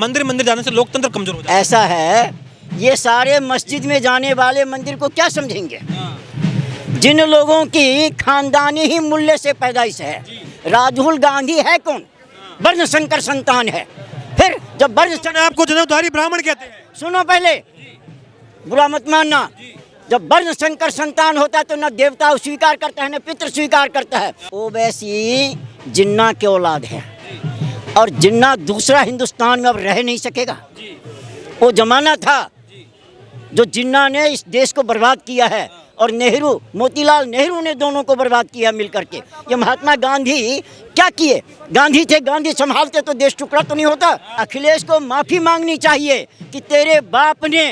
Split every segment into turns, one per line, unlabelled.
मंदिर मंदिर जाने से लोकतंत्र कमजोर हो जाता
ऐसा है, ये सारे मस्जिद में जाने वाले मंदिर को क्या समझेंगे? जिन लोगों की खानदानी ही मूल्य से पैदाइश है। राहुल गांधी है कौन? वर्ण शंकर संतान है। फिर जब वर्ण
है? आपको जनेऊधारी ब्राह्मण कहते हैं।
सुनो, पहले बुरा मत मानना। जब वर्ण शंकर संतान होता है तो न देवता स्वीकार करता है न पितृ स्वीकार करता है। ओवैसी जिन्ना की औलाद है और जिन्ना दूसरा हिंदुस्तान में अब रह नहीं सकेगा। वो जमाना था जो जिन्ना ने इस देश को बर्बाद किया है और नेहरू, मोतीलाल नेहरू ने दोनों को बर्बाद किया मिल करके। ये महात्मा गांधी क्या किए? गांधी थे, गांधी संभालते तो देश टुकड़ा तो नहीं होता। अखिलेश को माफी मांगनी चाहिए कि तेरे बाप ने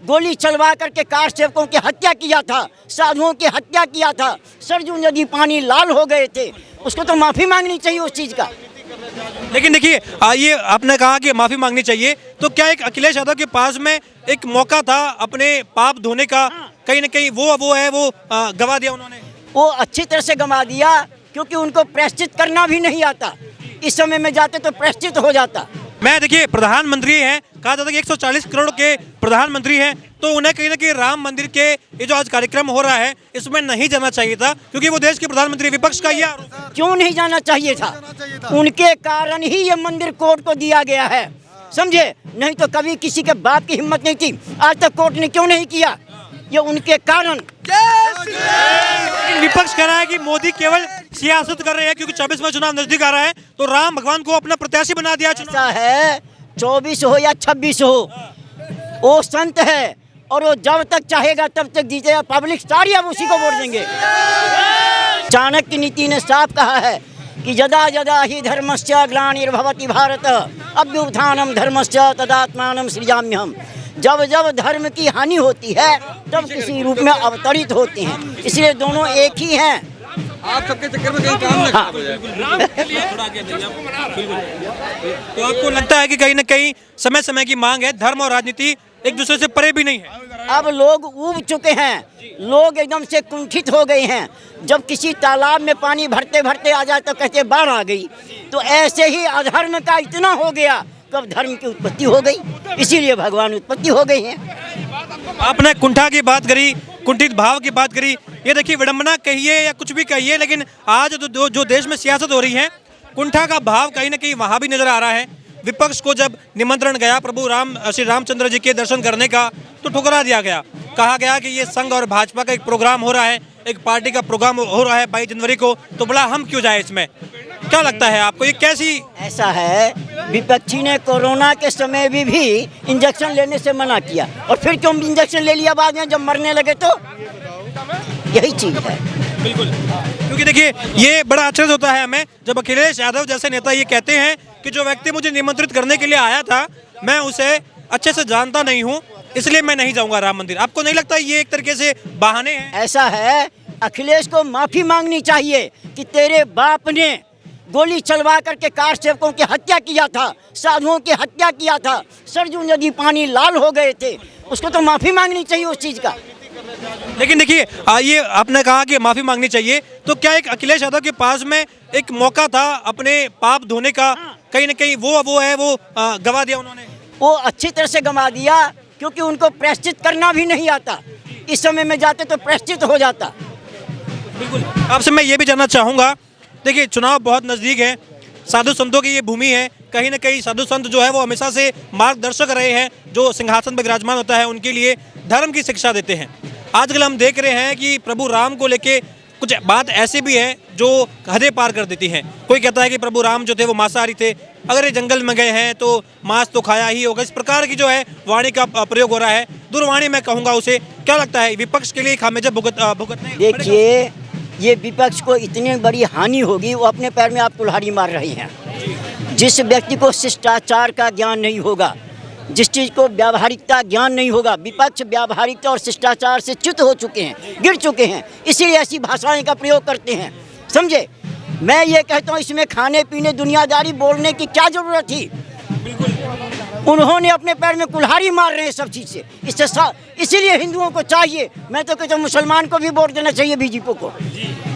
गोली चलवा करके कार सेवकों की हत्या किया था, साधुओं की हत्या किया था, सरजू नदी पानी लाल हो गए थे। उसको तो माफी मांगनी चाहिए उस चीज का।
लेकिन देखिए, ये आपने कहा कि माफी मांगनी चाहिए, तो क्या एक अखिलेश यादव के पास में एक मौका था अपने पाप धोने का? कहीं ना कहीं वो गवा दिया उन्होंने।
वो अच्छी तरह से गंवा दिया क्योंकि उनको प्रायश्चित करना भी नहीं आता। इस समय में जाते तो प्रायश्चित हो जाता।
मैं देखिए, प्रधानमंत्री हैं, कहा जाता है कि 140 करोड़ के प्रधानमंत्री हैं, तो उन्हें कहीं ना कहीं राम मंदिर के ये जो आज कार्यक्रम हो रहा है इसमें नहीं जाना चाहिए था, क्योंकि वो देश के प्रधानमंत्री। विपक्ष का ये आरोप है।
क्यों नहीं जाना चाहिए था? उनके कारण ही ये मंदिर कोर्ट को दिया गया है, समझे? नहीं तो कभी किसी के बाप की हिम्मत नहीं थी। आज तक कोर्ट ने क्यों नहीं किया? ये उनके कारण।
विपक्ष कह रहा है कि मोदी केवल सियासत कर रहे हैं क्योंकि 24 में चुनाव नजदीक आ रहा है, तो राम भगवान को अपना प्रत्याशी बना दिया।
ऐसा है, 24 हो या 26 हो, वो संत है और वो जब तक चाहेगा तब तक जीतेगा। पब्लिक सारी अब उसी को वोट देंगे। चाणक्य नीति ने साफ कहा है कि यदा यदा ही धर्मस्य ग्लानिर्भवति भारत अभ्युत्थानम धर्मस्य तदात्मानं सृजाम्यहम्। जब जब धर्म की हानि होती है तब किसी रूप में अवतरित होते हैं, इसलिए दोनों एक ही हैं।
आप सबके चक्कर में कहीं काम ना
हाँ। तो आपको लगता है कि कहीं ना कहीं समय समय की मांग है, धर्म और राजनीति एक दूसरे से परे भी नहीं है?
अब लोग ऊब चुके हैं, लोग एकदम से कुंठित हो गए हैं। जब किसी तालाब में पानी भरते भरते आ जाए तो कहते बाढ़ आ गई, तो ऐसे ही अधर्म का इतना हो गया कब धर्म की उत्पत्ति हो गई, इसीलिए भगवान उत्पत्ति हो गई है।
आपने कुंठा की बात करी, कुंठित भाव की बात करी। ये देखिए, विडंबना कहिए या कुछ भी कहिए, लेकिन आज जो देश में सियासत हो रही है, कुंठा का भाव कहीं ना कहीं वहाँ भी नजर आ रहा है। विपक्ष को जब निमंत्रण गया प्रभु श्री रामचंद्र जी के दर्शन करने का, तो ठुकरा दिया गया। कहा गया कि ये संघ और भाजपा का एक प्रोग्राम हो रहा है, एक पार्टी का प्रोग्राम हो रहा है 22 जनवरी को, तो बड़ा हम क्यों जाए इसमें? क्या लगता है आपको, ये कैसी?
ऐसा है, विपक्षी ने कोरोना के समय भी इंजेक्शन लेने से मना किया और फिर क्यों इंजेक्शन ले लिया बाद में जब मरने लगे? तो यही चीज है।
बिल्कुल, क्योंकि देखिए, ये बड़ा आश्चर्य होता है हमें जब अखिलेश यादव जैसे नेता ये कहते हैं कि जो व्यक्ति मुझे निमंत्रित करने के लिए आया था, मैं उसे अच्छे से जानता नहीं हूँ, इसलिए मैं नहीं जाऊंगा राम मंदिर। आपको नहीं लगता ये एक तरीके से बहाने हैं?
ऐसा है, अखिलेश को माफी मांगनी चाहिए कि तेरे बाप ने गोली चलवा करके कार सेवकों की हत्या किया था, साधुओं की हत्या किया था, सरजू नदी पानी लाल हो गए थे। उसको तो माफी मांगनी चाहिए उस चीज का।
लेकिन देखिए, ये आपने कहा कि माफी मांगनी चाहिए, तो क्या एक अखिलेश यादव के पास में एक मौका था अपने पाप धोने का? कहीं ना कहीं वो गवा दिया उन्होंने।
वो अच्छी तरह से गंवा दिया क्योंकि उनको प्रायश्चित करना भी नहीं आता। इस समय में जाते तो प्रायश्चित हो जाता।
बिल्कुल, आपसे मैं ये भी जानना चाहूँगा, देखिए चुनाव बहुत नज़दीक है, साधु संतों की ये भूमि है, कहीं ना कहीं साधु संत जो है वो हमेशा से मार्गदर्शक रहे हैं, जो सिंहासन पर विराजमान होता है उनके लिए धर्म की शिक्षा देते हैं। आजकल हम देख रहे हैं कि प्रभु राम को लेके कुछ बात ऐसी भी है जो हदें पार कर देती हैं। कोई कहता है कि प्रभु राम जो थे वो मांसाहारी थे, अगर ये जंगल में गए हैं तो मांस तो खाया ही होगा। इस प्रकार की जो है वाणी का प्रयोग हो रहा है, दुर्वाणी मैं कहूँगा उसे। क्या लगता है, विपक्ष के लिए खामियाजा भुगतने?
देखिए, ये विपक्ष को इतनी बड़ी हानि होगी, वो अपने पैर में आप कुल्हाड़ी मार रहे हैं। जिस व्यक्ति को शिष्टाचार का ज्ञान नहीं होगा, जिस चीज़ को व्यावहारिकता ज्ञान नहीं होगा, विपक्ष व्यावहारिकता और शिष्टाचार से च्युत हो चुके हैं, गिर चुके हैं, इसीलिए ऐसी भाषाएं का प्रयोग करते हैं, समझे? मैं ये कहता हूँ, इसमें खाने पीने दुनियादारी बोलने की क्या जरूरत थी? उन्होंने अपने पैर में कुल्हाड़ी मार रहे हैं सब चीज़ से। इसीलिए हिंदुओं को चाहिए, मैं तो कहता हूँ मुसलमान को भी वोट देना चाहिए बीजेपी को,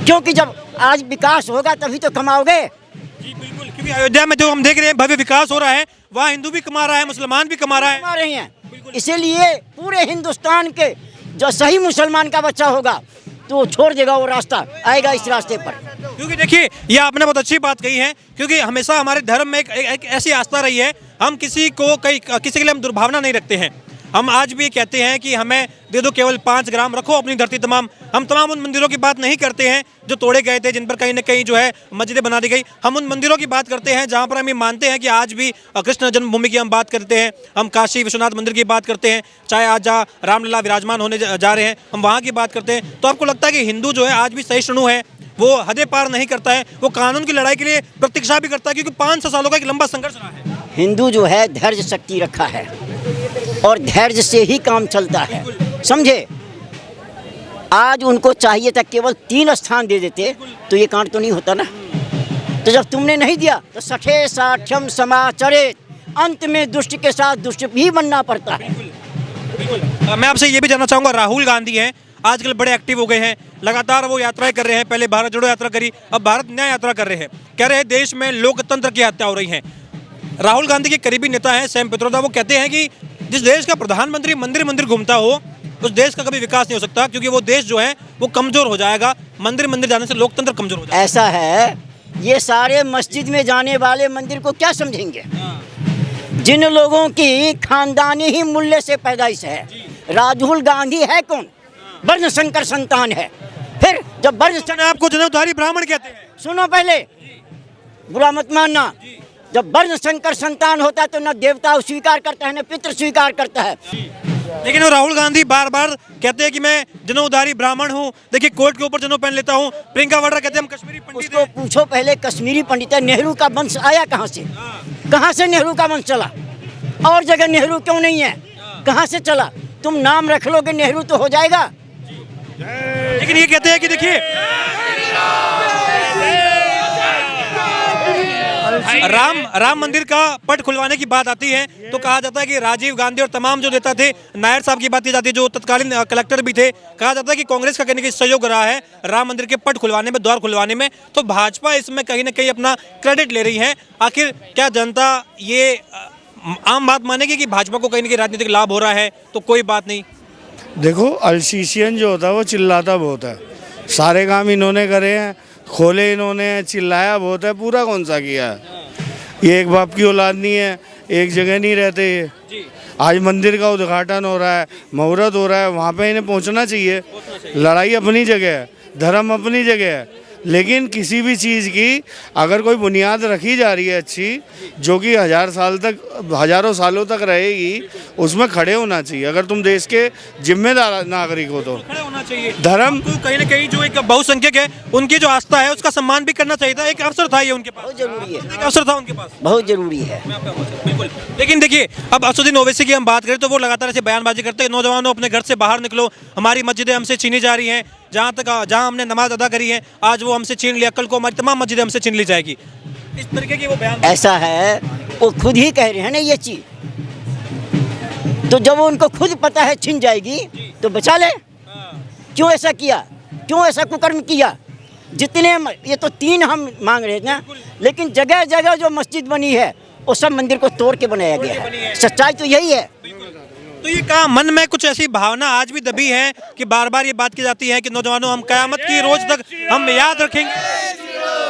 क्योंकि जब आज विकास होगा तभी तो कमाओगे।
जी बिल्कुल, क्योंकि अयोध्या में जो हम देख रहे हैं भव्य विकास हो रहा है, वहाँ हिंदू भी कमा रहा है, मुसलमान भी कमा रहा है।
कमा रहे हैं। इसीलिए पूरे हिंदुस्तान के जो सही मुसलमान का बच्चा होगा तो वो छोड़ देगा, वो रास्ता आएगा इस रास्ते पर।
क्योंकि देखिए, ये आपने बहुत अच्छी बात कही है, क्योंकि हमेशा हमारे धर्म में एक ऐसी आस्था रही है, हम किसी के लिए हम दुर्भावना नहीं रखते हैं। हम आज भी कहते हैं कि हमें दे दो केवल 5 ग्राम, रखो अपनी धरती तमाम। हम तमाम उन मंदिरों की बात नहीं करते हैं जो तोड़े गए थे, जिन पर कहीं ना कहीं जो है मस्जिदें बना दी गई। हम उन मंदिरों की बात करते हैं जहां पर हम ये मानते हैं कि आज भी कृष्ण जन्मभूमि की हम बात करते हैं, हम काशी विश्वनाथ मंदिर की बात करते हैं, चाहे आज जहाँ रामलला विराजमान होने जा रहे हैं हम वहाँ की बात करते हैं। तो आपको लगता है कि हिंदू जो है आज भी सहिष्णु है, वो हदें पार नहीं करता है, वो कानून की लड़ाई के लिए प्रतीक्षा भी करता है, क्योंकि 500 सालों का एक लंबा संघर्ष रहा है।
हिंदू जो है धैर्य शक्ति रखा है और धैर्य से ही काम चलता है, समझे। आज उनको चाहिए था केवल 3 स्थान दे देते तो ये कांड तो नहीं होता ना। तो जब तुमने नहीं दिया तो सठे साठ्यम समाचरित, अंत में दुष्ट के साथ दुष्ट भी बनना पड़ता है।
मैं आपसे ये भी जानना चाहूँगा, राहुल गांधी हैं आजकल बड़े एक्टिव हो गए हैं, लगातार वो यात्राएं कर रहे हैं। पहले भारत जोड़ो यात्रा करी, अब भारत न्याय यात्रा कर रहे हैं। कह रहे हैं देश में लोकतंत्र की हत्या हो रही है। राहुल गांधी के करीबी नेता हैं सैम पित्रोदा, वो कहते हैं कि जिस देश का प्रधानमंत्री मंदिर मंदिर घूमता हो उस देश का कभी विकास नहीं हो सकता, क्योंकि वो देश जो है वो कमजोर हो जाएगा। मंदिर मंदिर जाने से लोकतंत्र कमजोर हो जाएगा।
ऐसा है, ये सारे मस्जिद में जाने वाले मंदिर को क्या समझेंगे? जिन लोगों की खानदानी ही मूल्य से पैदाइश है। राहुल गांधी है कौन? वर्ण शंकर संतान है। फिर जब वर्ण
आपको जनेऊधारी ब्राह्मण कहते हैं।
सुनो, पहले बुरा मत मानना। जब वर्ण शंकर संतान होता है तो न देवता स्वीकार करता है न पितृ स्वीकार करता है।
लेकिन वो राहुल गांधी बार बार कहते हैं कि मैं जनेऊधारी ब्राह्मण हूँ। देखिए कोर्ट के ऊपर जनेऊ पहन लेता हूँ। प्रियंका वाड्रा कहते हैं हम कश्मीरी पंडित
उसको
हैं।
पूछो पहले, कश्मीरी पंडित है, नेहरू का वंश आया कहाँ से? कहाँ से नेहरू का वंश चला? और जगह नेहरू क्यों नहीं है? कहाँ से चला? तुम नाम रख लोगे नेहरू तो हो जाएगा।
लेकिन ये कहते हैं कि देखिए राम मंदिर का पट खुलवाने की बात आती है तो कहा जाता है कि राजीव गांधी और तमाम जो नेता थे, नायर साहब की बात की जाती है जो तत्कालीन कलेक्टर भी थे, कहा जाता है कि कांग्रेस का कहने का सहयोग रहा है राम मंदिर के पट खुलवाने में, द्वार खुलवाने में। तो भाजपा इसमें कहीं ना कहीं अपना क्रेडिट ले रही है। आखिर क्या जनता ये आम बात मानेगी कि भाजपा को कहीं ना कहीं राजनीतिक लाभ हो रहा है? तो कोई बात नहीं।
देखो, अल्सीशियन जो होता है वो चिल्लाता बहुत है। सारे काम इन्होंने करे हैं, खोले इन्होंने, चिल्लाया बहुत है, पूरा कौन सा किया है? ये एक बाप की औलाद नहीं है, एक जगह नहीं रहते ये। आज मंदिर का उद्घाटन हो रहा है, मुहूर्त हो रहा है, वहाँ पे इन्हें पहुँचना चाहिए। लड़ाई अपनी जगह है, धर्म अपनी जगह है, लेकिन किसी भी चीज़ की अगर कोई बुनियाद रखी जा रही है अच्छी, जो कि हजारों सालों तक रहेगी, उसमें खड़े होना चाहिए। अगर तुम देश के जिम्मेदार नागरिक हो तो
खड़े होना चाहिए।
धर्म
को कहीं ना कहीं जो एक बहुसंख्यक है उनकी जो आस्था है उसका सम्मान भी करना चाहिए था। एक अवसर था ये उनके पास,
बहुत जरूरी है,
एक अवसर था उनके पास,
बहुत जरूरी है।
बिल्कुल। लेकिन देखिए, अब असदुद्दीन ओवैसी की हम बात करें तो वो लगातार ऐसे बयानबाजी करते हैं, नौजवानों अपने घर से बाहर निकलो, हमारी मस्जिदें हमसे छीनी जा रही हैं, जहाँ हमने नमाज अदा करी है आज वो हमसे छीन लिया, कल को हमारी तमाम मस्जिदें हमसे छीन ली जाएगी। इस तरीके की वो बयान।
ऐसा है, वो खुद ही कह रहे हैं ना ये चीज, तो जब उनको खुद पता है छिन जाएगी तो बचा ले। क्यों ऐसा किया? क्यों ऐसा कुकर्म किया? जितने ये तो 3 हम मांग रहे थे ना, लेकिन जगह जगह जो मस्जिद बनी है वो सब मंदिर को तोड़ के बनाया गया है। सच्चाई तो यही है।
तो ये कहा मन में कुछ ऐसी भावना आज भी दबी है कि बार बार ये बात की जाती है कि नौजवानों हम कयामत की रोज तक हम याद रखेंगे।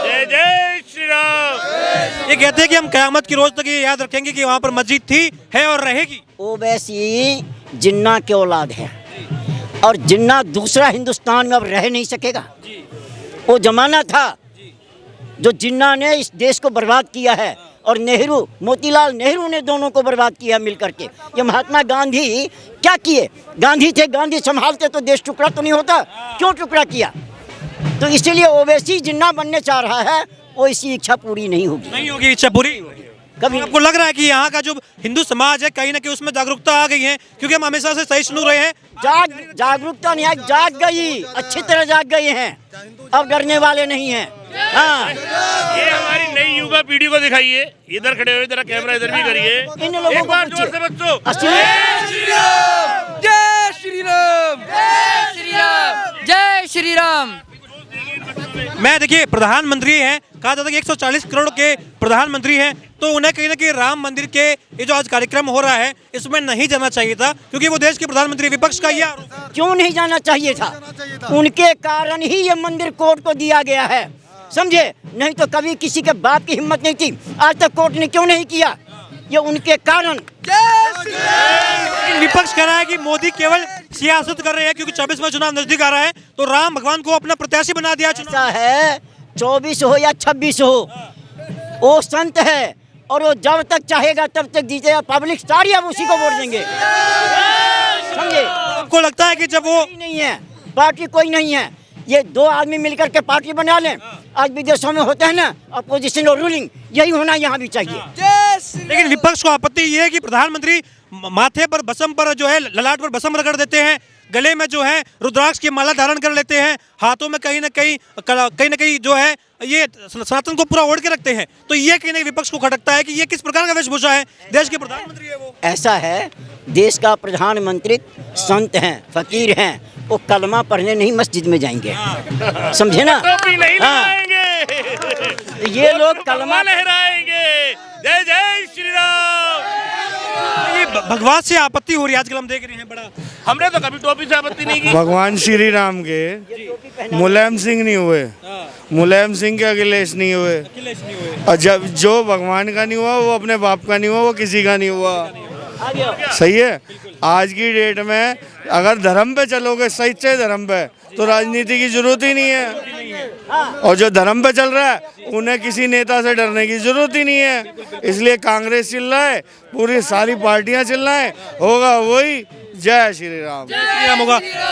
जय जय श्री राम।
ये कहते हैं कि हम कयामत की रोज तक ये याद रखेंगे कि वहाँ पर मस्जिद थी, है और रहेगी।
ओवैसी जिन्ना के औलाद है और जिन्ना दूसरा हिंदुस्तान में अब रह नहीं सकेगा। वो जमाना था जो जिन्ना ने इस देश को बर्बाद किया है और नेहरू, मोतीलाल नेहरू ने दोनों को बर्बाद किया मिल करके। ये महात्मा गांधी क्या किए? गांधी थे, गांधी संभालते तो देश टुकड़ा तो नहीं होता। क्यों टुकड़ा किया? तो इसीलिए ओवैसी जिन्ना बनने चाह रहा है, वो इसी इच्छा पूरी नहीं होगी।
नहीं होगी इच्छा पूरी कभी। आपको लग रहा है कि यहाँ का जो हिंदू समाज है कहीं ना कहीं उसमें जागरूकता आ गई है, क्योंकि हम हमेशा से सहिष्णु रहे हैं।
जागरूकता नहीं है, जाग गई, अच्छी तरह जाग गई हैं, अब डरने वाले नहीं हैं। हाँ,
ये हमारी नई युवा पीढ़ी को दिखाइए। इधर खड़े हुए, जरा कैमरा इधर भी करिए।
इन लोगों
एक
को
बार जोर से बच्चों,
असली
जय श्री राम, जय श्री राम, जय श्री राम।
मैं देखिए प्रधानमंत्री हैं, कहा जाता है कि 140 करोड़ के प्रधानमंत्री हैं, तो उन्हें कहीं ना कहीं राम मंदिर के ये जो आज कार्यक्रम हो रहा है इसमें नहीं जाना चाहिए था, क्योंकि वो देश के प्रधानमंत्री। विपक्ष का ये आरोप है।
क्यों नहीं जाना चाहिए था? उनके कारण ही ये मंदिर कोर्ट को दिया गया है, समझे? नहीं तो कभी किसी के बाप की हिम्मत नहीं थी। आज तक कोर्ट ने क्यों नहीं किया? ये उनके कारण।
लेकिन विपक्ष कह रहा है कि मोदी केवल सियासत कर रहे हैं, क्योंकि 24वां चुनाव नजदीक आ रहा है, तो राम भगवान को अपना प्रत्याशी बना दिया चुनाव।
ऐसा है, 24 हो या 26 हो, वो संत है और वो जब तक चाहेगा तब तक जीतेगा। पब्लिक सारी अब उसी को वोट देंगे, समझे?
आपको लगता है कि जब वो
कोई नहीं है, पार्टी कोई नहीं है, ये दो आदमी मिलकर के पार्टी बना लें। आज विदेशों में होता है ना अपोजिशन और रूलिंग, यही होना यहाँ भी चाहिए।
लेकिन विपक्ष को आपत्ति ये है कि प्रधानमंत्री माथे पर भस्म पर जो है, ललाट पर भस्म रगड़ देते हैं, गले में जो है रुद्राक्ष की माला धारण कर लेते हैं, हाथों में कहीं ना कहीं जो है ये सनातन को पूरा ओढ़ के रखते हैं। तो ये कहीं ना कहीं विपक्ष को खटकता है कि ये किस प्रकार का वेशभूषा है, देश के प्रधानमंत्री है वो।
ऐसा है, देश का प्रधानमंत्री संत हैं, फकीर हैं, वो कलमा पढ़ने नहीं मस्जिद में जाएंगे, समझे ना?
टोपी नहीं
हाँ।
लगाएंगे,
ये लोग कलमा
लहराएंगे, जय जय श्री राम।
ये भगवान से आपत्ति हो रही है आजकल, हम देख रहे हैं बड़ा।
हमने तो कभी टोपी से आपत्ति नहीं की।
भगवान श्री राम के मुलायम सिंह नहीं हुए, मुलायम सिंह के अखिलेश नहीं हुए, और जब जो भगवान का नहीं हुआ वो अपने बाप का नहीं हुआ, वो किसी का नहीं हुआ। सही है। आज की डेट में अगर धर्म पे चलोगे, सच्चे धर्म पे, तो राजनीति की जरूरत ही नहीं है। और जो धर्म पे चल रहा है उन्हें किसी नेता से डरने की जरूरत ही नहीं है। इसलिए कांग्रेस चिल्लाए, पूरी सारी पार्टियां चिल्लाएं, होगा वही जय श्री राम।
होगा।